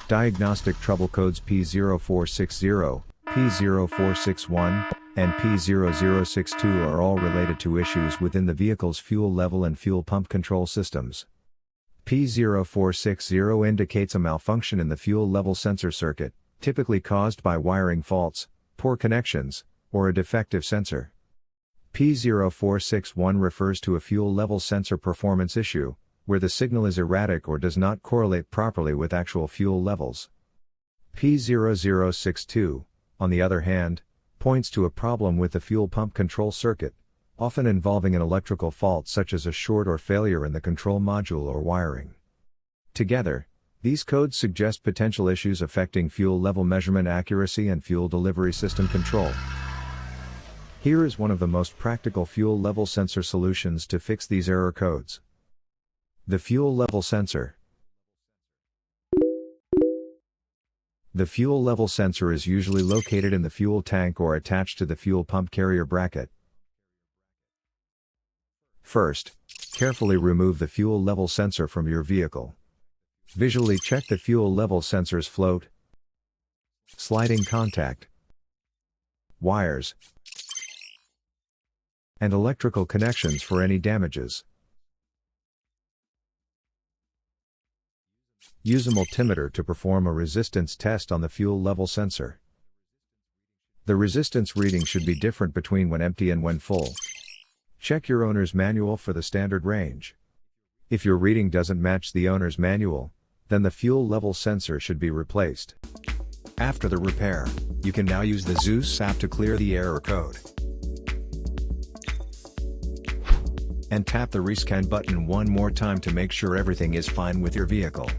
Diagnostic trouble codes P0460, P0461, and P0062 are all related to issues within the vehicle's fuel level and fuel pump control systems. P0460 indicates a malfunction in the fuel level sensor circuit, typically caused by wiring faults, poor connections, or a defective sensor. P0461 refers to a fuel level sensor performance issue, where the signal is erratic or does not correlate properly with actual fuel levels. P0062, on the other hand, points to a problem with the fuel pump control circuit, often involving an electrical fault such as a short or failure in the control module or wiring. Together, these codes suggest potential issues affecting fuel level measurement accuracy and fuel delivery system control. Here is one of the most practical fuel level sensor solutions to fix these error codes. The fuel level sensor. The fuel level sensor is usually located in the fuel tank or attached to the fuel pump carrier bracket. First, carefully remove the fuel level sensor from your vehicle. Visually check the fuel level sensor's float, sliding contact, wires, and electrical connections for any damages. Use a multimeter to perform a resistance test on the fuel level sensor. The resistance reading should be different between when empty and when full. Check your owner's manual for the standard range. If your reading doesn't match the owner's manual, then the fuel level sensor should be replaced. After the repair, you can now use the Zeus app to clear the error code. And tap the rescan button one more time to make sure everything is fine with your vehicle.